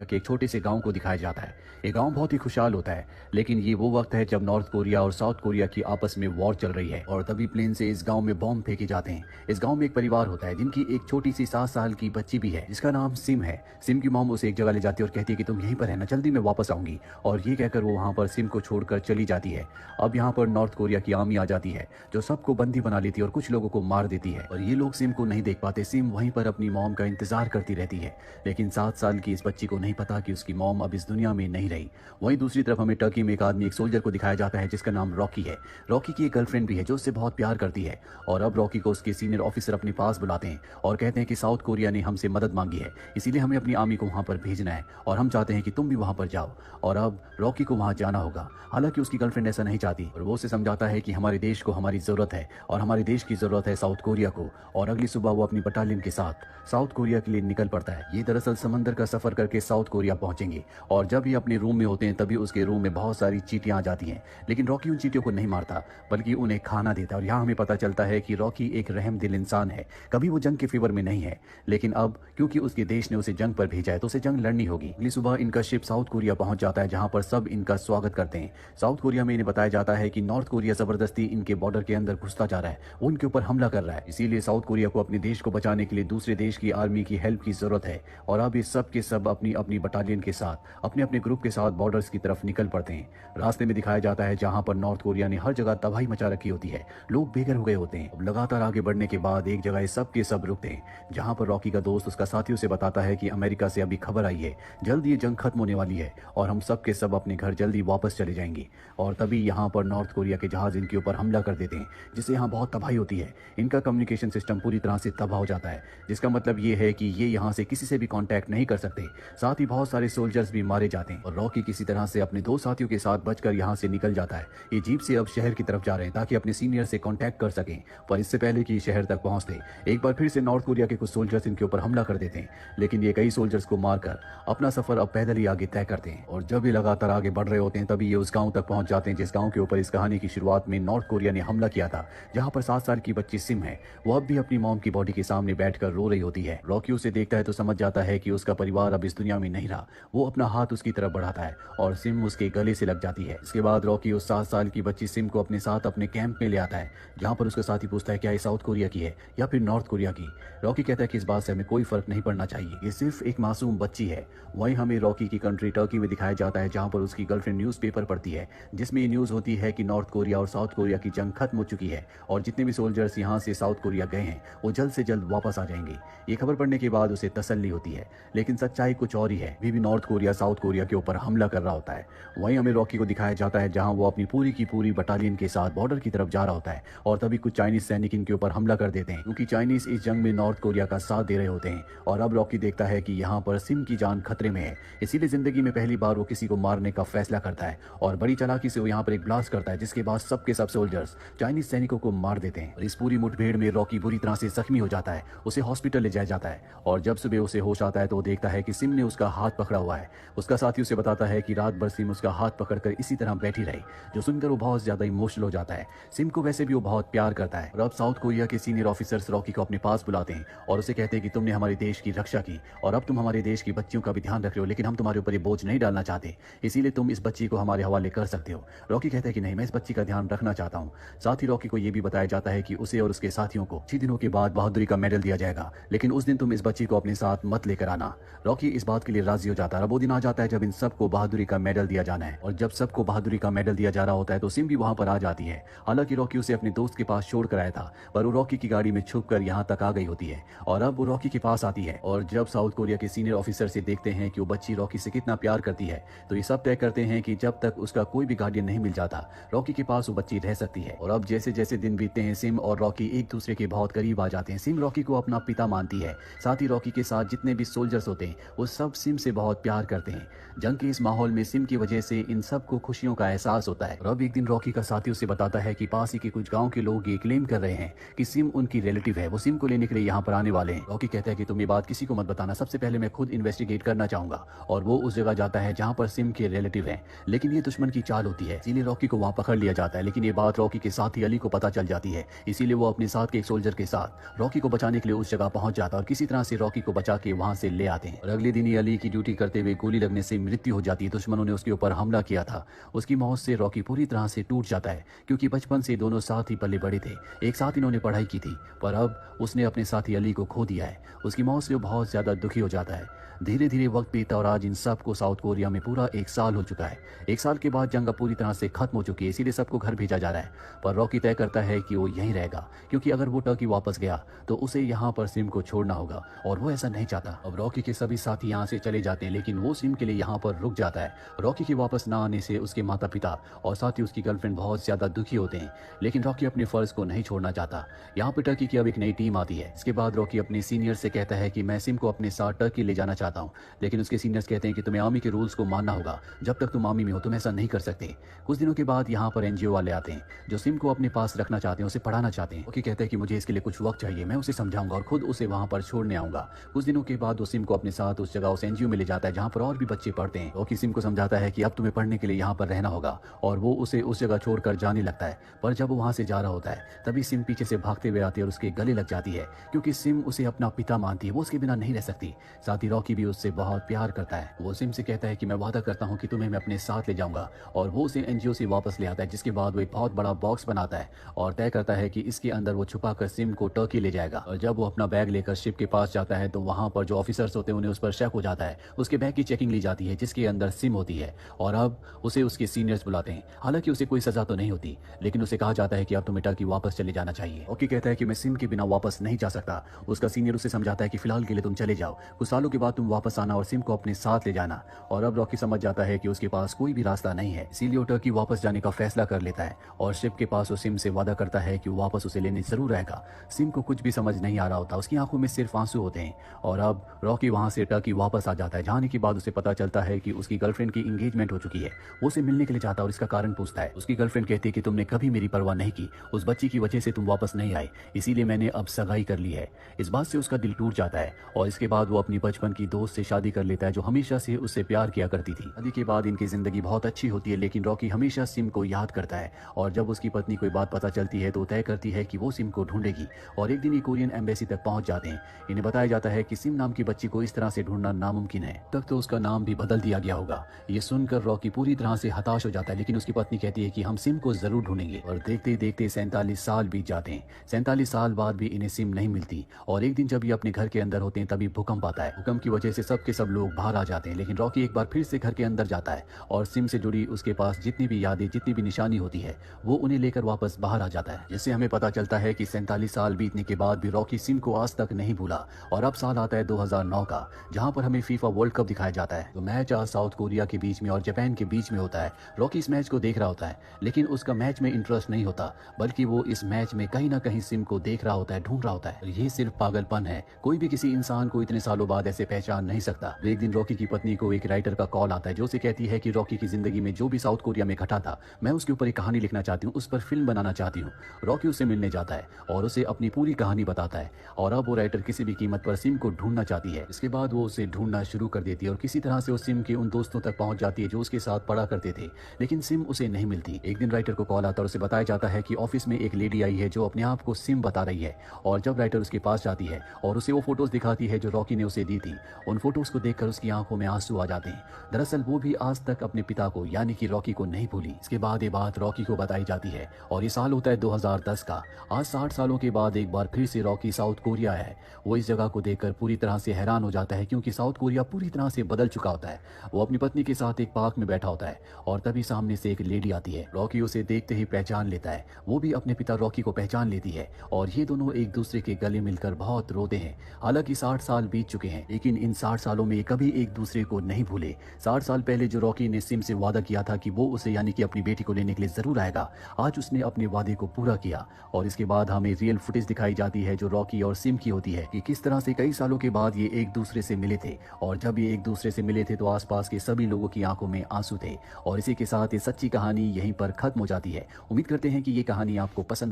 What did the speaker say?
कि एक छोटे से गांव को दिखाया जाता है। ये गांव बहुत ही खुशहाल होता है, लेकिन ये वो वक्त है जब नॉर्थ कोरिया और साउथ कोरिया की आपस में वॉर चल रही है और तभी प्लेन से इस गांव में बॉम्ब फेंके जाते हैं। इस गांव में एक परिवार होता है जिनकी एक छोटी सी 7 साल की बच्ची भी है जिसका नाम सिम है। सिम की मॉम उसे एक जगह ले जाती है और कहती है कि तुम यहीं पर रहना, जल्दी मैं वापस आऊंगी। और ये कहकर वो वहां पर सिम को छोड़कर चली जाती है। अब यहाँ पर नॉर्थ कोरिया की आर्मी आ जाती है जो सबको बंदी बना लेती है और कुछ लोगों को मार देती है और ये लोग सिम को नहीं देख पाते। सिम वहीं पर अपनी मॉम का इंतजार करती रहती है, लेकिन 7 साल की इस बच्ची को नहीं पता कि उसकी मॉम अब इस दुनिया में नहीं रही। वहीं दूसरी तरफ हमें टर्की में एक आदमी, एक सोल्जर को दिखाया जाता है जिसका नाम रॉकी है। रॉकी की एक गर्लफ्रेंड भी है जो उससे बहुत प्यार करती है और अब रॉकी को उसके सीनियर ऑफिसर अपने पास बुलाते हैं और कहते हैं कि साउथ कोरिया ने हमसे मदद मांगी है, इसीलिए हमें अपनी आर्मी को वहां पर भेजना है और हम चाहते हैं कि तुम भी वहां पर जाओ। और अब रॉकी को वहां जाना होगा। हालांकि उसकी गर्लफ्रेंड ऐसा नहीं चाहती और वो उसे समझाता है कि हमारे देश को हमारी जरूरत है और हमारे देश की जरूरत है साउथ कोरिया को। और अगली सुबह वो अपनी बटालियन के साथ साउथ कोरिया के लिए निकल पड़ता है। ये दरअसल समंदर का सफर करके साउथ कोरिया पहुंचेंगे और जब ये अपने रूम में होते हैं तभी उसके रूम में बहुत सारी चींटियां आ जाती हैं। लेकिन रॉकी उन चींटियों को नहीं मारता बल्कि उन्हें खाना देता है और यहाँ हमें पता चलता है कि रॉकी एक रहमदिल इंसान है। कभी वो जंग के फेवर में नहीं है, लेकिन अब क्योंकि उसके देश ने उसे जंग पर भेजा है तो उसे जंग लड़नी होगी। अगली सुबह इनका शिप साउथ कोरिया पहुंच जाता है जहां पर सब इनका स्वागत करते हैं। साउथ कोरिया में इन्हें बताया जाता है कि नॉर्थ कोरिया जबरदस्ती इनके बॉर्डर के अंदर घुसता जा रहा है, वो उनके ऊपर हमला कर रहा है। इसीलिए साउथ कोरिया को अपने देश को बचाने के लिए दूसरे देश की आर्मी की हेल्प की जरूरत है और अब ये सब के सब अपनी अपनी बटालियन के साथ अपने अपने ग्रुप के साथ बॉर्डर्स की तरफ निकल पड़ते हैं। रास्ते में दिखाया जाता है जहां पर नॉर्थ कोरिया ने हर जगह तबाही मचा रखी होती है, लोग बेघर हो गए होते हैं। अब लगातार आगे बढ़ने के बाद एक जगह सब के सब रुकते हैं जहां पर रॉकी का दोस्त उसका साथियों से बताता है कि अमेरिका से अभी खबर आई है, जल्द ये जंग खत्म होने वाली है और हम सब के सब अपने घर जल्दी वापस चले जाएंगे। और तभी यहाँ पर नॉर्थ कोरिया के जहाज इनके ऊपर हमला कर देते हैं जिससे यहाँ बहुत तबाही होती है। इनका कम्युनिकेशन सिस्टम पूरी तरह से तबाह हो जाता है, जिसका मतलब ये है कि ये यहाँ से किसी से भी कांटेक्ट नहीं कर सकते। साथ ही बहुत सारे सोल्जर्स भी मारे जाते हैं और रॉकी किसी तरह से अपने 2 साथियों के साथ बचकर यहाँ से निकल जाता है। ये जीप से अब शहर की तरफ जा रहे हैं ताकि अपने सीनियर से कांटेक्ट कर सकें, पर इससे पहले कि शहर तक पहुंचते एक बार फिर से नॉर्थ कोरिया के कुछ सोल्जर्स इनके ऊपर हमला कर देते हैं। लेकिन ये कई सोल्जर्स को मारकर अपना सफर अब पैदल ही आगे तय करते हैं और जब ये लगातार आगे बढ़ रहे होते हैं तभी ये उस गांव तक पहुंच जाते हैं जिस गांव के ऊपर इस कहानी की शुरुआत में नॉर्थ कोरिया ने हमला किया था, जहां पर 7 साल की बच्ची सिम है। वो अब भी अपनी मॉम की बॉडी के सामने बैठकर रो रही होती है। रॉकी उसे देखता है तो समझ जाता है कि उसका परिवार अब इस दुनिया में नहीं रहा। वो अपना हाथ उसकी तरफ बढ़ाता है और सिम उसके गले से लग जाती है। इसके बाद रॉकी उस 7 साल की बच्ची सिम को अपने साथ अपने कैंप में ले आता है, जहां पर उसका साथी पूछता है क्या ये साउथ कोरिया की है या फिर नॉर्थ कोरिया की। रॉकी कहता है कि इस बात से हमें कोई फर्क नहीं पड़ना चाहिए, ये सिर्फ एक मासूम बच्ची है। वहीं हमें रॉकी की कंट्री टर्की में दिखाया जाता है जहां पर उसकी गर्लफ्रेंड न्यूज़पेपर पढ़ती है जिसमें ये न्यूज़ होती है कि नॉर्थ कोरिया और साउथ कोरिया की जंग खत्म हो चुकी है और जितने भी सोल्जर्स यहाँ से साउथ कोरिया गए हैं वो जल्द से जल्द वापस आ जाएंगे। ये खबर पढ़ने के बाद उसे तसल्ली होती है, लेकिन सच्चाई कुछ और ही है। अभी भी नॉर्थ कोरिया साउथ कोरिया के ऊपर हमला कर रहा होता है। वहीं हमें रॉकी को दिखाया जाता है जहां वो अपनी पूरी की पूरी बटालियन के साथ बॉर्डर की तरफ जा रहा होता है और तभी कुछ चाइनीज सैनिक इनके ऊपर हमला कर देते हैं क्योंकि चाइनीज इस जंग में नॉर्थ कोरिया का साथ दे रहे होते हैं। और अब रॉकी देखता है कि यहाँ पर सिम की जान खतरे में है, इसीलिए जिंदगी में पहली बार वो किसी को मारने का फैसला करता है और बड़ी चालाकी से वो यहाँ पर एक ब्लास्ट करता है जिसके बाद सबके सब सोल्जर्स चाइनीज सैनिकों को मार देते हैं। और इस पूरी मुठभेड़ में रॉकी बुरी तरह से जख्मी हो जाता है, उसे हॉस्पिटल ले जाया जाता है और जब सुबह उसे होश आता है तो वो देखता है कि सिम ने उसका हाथ पकड़ा हुआ है। उसका साथी उसे बताता है कि रात भर सिम उसका हाथ पकड़कर इसी तरह बैठी रही, जो सुनकर वो बहुत ज्यादा इमोशनल हो जाता है। सिम को वैसे भी वो बहुत प्यार करता है और अब साउथ कोरिया के सीनियर ऑफिसर्स रॉकी को अपने पास बुलाते हैं और उसे कहते हैं कि तुमने हमारे देश की रक्षा की और अब तुम हमारे देश की बच्चियों का भी ध्यान रख रहे हो, लेकिन हम तुम्हारे ऊपर ये बोझ नहीं डालना चाहते, इसीलिए तुम इस बच्ची को हमारे हवाले कर सकते हो। रॉकी कहता है कि नहीं, मैं इस बच्ची का ध्यान रखना चाहता हूँ। साथ ही रॉकी को यह भी बताया जाता है कि उसे और उसके साथियों को 6 दिनों के बाद बहादुरी का मेडल दिया जाएगा, लेकिन उस दिन तुम इस बच्ची को अपने साथ मत लेकर आना। रॉकी इस बात के लिए राजी हो जाता है। अब वो दिन आ जाता है जब इन सबको बहादुरी का मेडल दिया जाना है और जब सबको बहादुरी का मेडल दिया जा रहा होता है तो सिम भी वहां पर आ जाती है। हालांकि रॉकी उसे अपने दोस्त के पास छोड़ कर आया था, पर वो रॉकी की गाड़ी में छुप कर यहाँ तक आ गई होती है और अब वो रॉकी के पास आती है। और जब साउथ कोरिया के सीनियर ऑफिसर से देखते हैं कि वो बच्ची रॉकी से कितना प्यार करती है तो ये सब तय करते हैं कि जब तक उसका कोई भी गार्डियन नहीं मिल जाता रॉकी के पास वो बच्ची रह सकती है। और अब जैसे जैसे दिन बीतते हैं सिम और रॉकी एक दूसरे के बहुत करीब आ जाते हैं। सिम रॉकी को अपना पिता मानती है, साथ ही रॉकी के साथ जितने भी सोल्जर्स होते हैं वो सब सिम से बहुत प्यार करते हैं। जंग के इस माहौल में सिम की वजह से इन सबको खुशियों का एहसास होता है। और अब एक दिन रॉकी का साथी उसे बताता है कि पास ही के कुछ गांव के लोग ये क्लेम कर रहे हैं कि सिम उनकी रिलेटिव है, वो सिम को लेने के लिए यहाँ पर आने वाले हैं। रॉकी कहता है कि तुम ये बात किसी को मत बताना, सबसे पहले मैं खुद इन्वेस्टिगेट करना चाहूंगा। और वो उस जगह जाता है जहाँ पर सिम के रिलेटिव है, लेकिन ये दुश्मन की चाल होती है, इसीलिए रॉकी को वहाँ पकड़ लिया जाता है। लेकिन ये बात रॉकी के साथी अली को पता चल जाती है, इसीलिए वो अपने साथ के एक सोल्जर के साथ रॉकी को बचाने के लिए उस जगह पहुंच जाता है और किसी तरह से रॉकी को बचा के वहां से ले आते हैं। और अगले दिन ही अली अली की ड्यूटी करते हुए गोली लगने से मृत्यु हो जाती है। दुश्मनों ने उसके ऊपर हमला किया था। उसकी मौत से रॉकी पूरी तरह से टूट जाता है, क्योंकि बचपन से दोनों साथ ही पले बड़े थे, एक साथ इन्होंने पढ़ाई की थी, पर अब उसने अपने साथी अली को खो दिया है। उसकी मौत से वो बहुत ज़्यादा दुखी हो जाता है। धीरे धीरे वक्त बीता और आज इन सब को साउथ कोरिया में पूरा 1 साल हो चुका है। 1 साल के बाद जंग पूरी तरह से खत्म हो चुकी है, इसीलिए सबको घर भेजा जा रहा है। पर रॉकी तय करता है कि वो यहीं रहेगा, क्योंकि अगर वो टर्की वापस गया तो उसे यहाँ पर सिम को छोड़ना होगा, और वो ऐसा नहीं चाहता। अब रॉकी के सभी साथी यहाँ से चले जाते हैं, लेकिन वो सिम के लिए यहाँ पर रुक जाता है। रॉकी के वापस ना आने से उसके माता पिता और साथ ही उसकी गर्लफ्रेंड बहुत ज्यादा दुखी होते हैं, लेकिन रॉकी अपने फर्ज को नहीं छोड़ना चाहता। यहाँ पर टर्की की अब एक नई टीम आती है। इसके बाद रॉकी अपने सीनियर से कहता है कि मैं सिम को अपने साथ टर्की ले जाना चाहता हूँ, लेकिन उसके सीनियर्स कहते हैं कि तुम्हें आर्मी के रूल्स को मानना होगा। जब तक तुम आर्मी में हो तुम ऐसा नहीं कर सकते। कुछ दिनों के बाद यहाँ पर एनजीओ वाले आते हैं जो सिम को अपने पास रखना चाहते हैं, उसे पढ़ाना चाहते हैं। रॉकी कहता है कि मुझे इसके लिए कुछ वक्त चाहिए, मैं उसे समझाऊंगा और खुद उसे वहां पर छोड़ने आऊंगा। कुछ दिनों के बाद वो सिम को अपने साथ उस जगह उस एनजीओ में ले जाता है जहां पर और भी बच्चे पढ़ते हैं। रॉकी सिम को समझाता है कि अब तुम्हें पढ़ने के लिए यहाँ पर रहना होगा, और वो उसे उस जगह छोड़कर जाने लगता है। पर जब वो वहां से जा रहा होता है तभी सिम पीछे से भागते हुए आती है और उसके गले लग जाती है, क्योंकि सिम उसे अपना पिता मानती है, वो उसके बिना नहीं रह सकती। साथ ही रॉकी भी उससे बहुत प्यार करता है। वो सिम से कहता है कि मैं वादा करता हूँ कि तुम्हें मैं अपने साथ ले जाऊंगा, और वो उसे एनजीओ से वापस ले आता है। जिसके बाद वो एक बहुत बड़ा बॉक्स बनाता है और तय करता है कि इसके अंदर वो छुपा कर सिम को टर्की ले जाएगा। और जब वो अपना बैग लेकर शिप के पास जाता है तो वहां पर जो ऑफिसर्स होते हैं उन्हें उस पर शक हो जाता है। उसके बैग की चेकिंग ली जाती है जिसके अंदर सिम होती है, और अब उसे उसके सीनियर्स बुलाते हैं। हालांकि उसे कोई सजा तो नहीं होती, लेकिन उसे कहा जाता है कि अब तुम्हें टर्की वापस चले जाना चाहिए। ओकी कहता है कि मैं सिम के बिना वापस नहीं जा सकता। उसका सीनियर उसे समझाता है कि फिलहाल के लिए तुम चले जाओ, कुछ सालों के बाद तुम वापस आना और सिम को अपने साथ ले जाना। और अब रॉकी समझ जाता है कि उसके पास कोई भी रास्ता नहीं है, इसीलिए वो टर्की वापस जाने का फैसला कर लेता है और शिप के पास वो सिम से वादा करता है कि वो वापस उसे लेने जरूर आएगा। सिम को कुछ भी समझ नहीं आ रहा होता, उसकी आंखों में सिर्फ आंसू होते हैं। और अब रॉकी वहां से टर्की वापस आ जाता है। जाने के बाद उसे पता चलता है कि उसकी गर्लफ्रेंड की एंगेजमेंट हो चुकी है। वो उसे मिलने के लिए चाहता है और इसका कारण पूछता है। उसकी गर्लफ्रेंड कहती है कि तुमने कभी मेरी परवाह नहीं की, उस बच्ची की वजह से तुम वापस नहीं आए, इसीलिए मैंने अब सगाई कर ली है। इस बात से उसका दिल टूट जाता है और इसके बाद वो अपनी बचपन की दोस्त से शादी कर लेता है जो हमेशा से उससे प्यार किया करती थी। शादी के बाद इनकी जिंदगी बहुत अच्छी होती है, लेकिन रॉकी हमेशा सिम को याद करता है। और जब उसकी पत्नी कोई बात पता चलती है तो तय करती है कि वो सिम को ढूंढेगी। और एक दिन ये कोरियन एम्बेसी तक पहुंच जाते हैं। इन्हें बताया जाता है कि सिम नाम की बच्ची को इस तरह से ढूंढना नामुमकिन है, तब तो उसका नाम भी बदल दिया गया होगा। ये सुनकर रॉकी पूरी तरह से हताश हो जाता है, लेकिन उसकी पत्नी कहती है कि हम सिम को जरूर ढूंढेंगे। और देखते ही देखते 47 साल बीत जाते हैं। 47 साल बाद भी इन्हें सिम नहीं मिलती। और एक दिन जब ये अपने घर के अंदर होते हैं तभी भूकंप आता है। भूकंप की वजह से सब के सब लोग बाहर आ जाते हैं, लेकिन रॉकी एक बार फिर से घर के अंदर जाता है और सिम से जुड़ी उसके पास जितनी भी यादें, जितनी भी निशानी होती है, वो उन्हें लेकर वापस बाहर आ जाता है। जिससे हमें पता चलता है कि 47 साल बीतने के बाद भी रॉकी सिम को आज तक नहीं भूला। और अब साल आता है 2009 का, जहां पर हमें फीफा वर्ल्ड कप दिखाया जाता है। तो मैच आज साउथ कोरिया के बीच में और जापान के बीच में होता है। रॉकी इस मैच को देख रहा होता है, लेकिन उसका मैच में इंटरेस्ट नहीं होता, बल्कि वो इस मैच में कहीं ना कहीं सिम को देख रहा होता है, ढूंढ रहा होता है। ये सिर्फ पागलपन है। कोई भी किसी इंसान को इतने सालों बाद ऐसे पहचान नहीं सकता। एक दिन रॉकी की पत्नी को एक राइटर का कॉल आता है जो उसे कहती है कि रॉकी की जिंदगी में जो भी साउथ कोरिया में घटा था, मैं उसके ऊपर एक कहानी लिखना चाहती हूँ, उस पर फिल्म बनाना चाहती हूँ। रॉकी उससे मिलने जाता है और उसे अपनी पूरी कहानी बताता है। और अब वो राइटर किसी भी कीमत पर सिम को ढूंढना चाहती है। इसके बाद वो उसे ढूंढना शुरू कर देती है और किसी तरह से वो सिम के उन दोस्तों तक पहुंच जाती है जो उसके साथ पढ़ा करते थे, लेकिन सिम उसे नहीं मिलती। एक दिन राइटर को कॉल आता है और उसे बताया जाता है कि ऑफिस में एक लेडी आई है जो अपने आप को सिम बता रही है। और जब राइटर उसके पास जाती है और उसे वो फोटोज दिखाती है जो रॉकी ने उसे दी थी, उन फोटोज को देखकर उसकी आंखों में आंसू आ जाते हैं। दरअसल वो भी आज तक अपने पिता को यानी कि रॉकी को नहीं भूली। इसके बाद ये बात रॉकी को बताई जाती है और ये साल होता है 2010 का। आज 60 सालों के बाद एक बार फिर से रॉकी साउथ कोरिया है। वो इस जगह को देखकर पूरी तरह से हैरान हो जाता है, क्योंकि साउथ कोरिया पूरी तरह से बदल चुका होता है। वो अपनी पत्नी के साथ एक पार्क में बैठा होता है और तभी सामने से एक लेडी आती है। रॉकी उसे देखते ही पहचान लेता है। वो भी अपने पिता रॉकी को पहचान लेती है और ये दोनों एक दूसरे के गले मिलकर बहुत रोते हैं। हालांकि 60 साल बीत चुके हैं, लेकिन इन 60 सालों में कभी एक दूसरे को नहीं भूले। 60 साल पहले जो रॉकी ने सिम से वादा किया था कि वो उसे यानी कि अपनी बेटी को लेने के लिए जरूर आएगा, आज उसने अपने वादे को पूरा किया। और इसके बाद हमें रियल फुटेज दिखाई जाती है जो रॉकी और सिम की होती है कि किस तरह से कई सालों के बाद ये एक दूसरे से मिले थे। और जब ये एक दूसरे से मिले थे तो आसपास के सभी लोगों की आंखों में आंसू थे। और इसी के साथ ये सच्ची कहानी यहीं पर खत्म हो जाती है। उम्मीद करते हैं कि ये कहानी आपको पसंद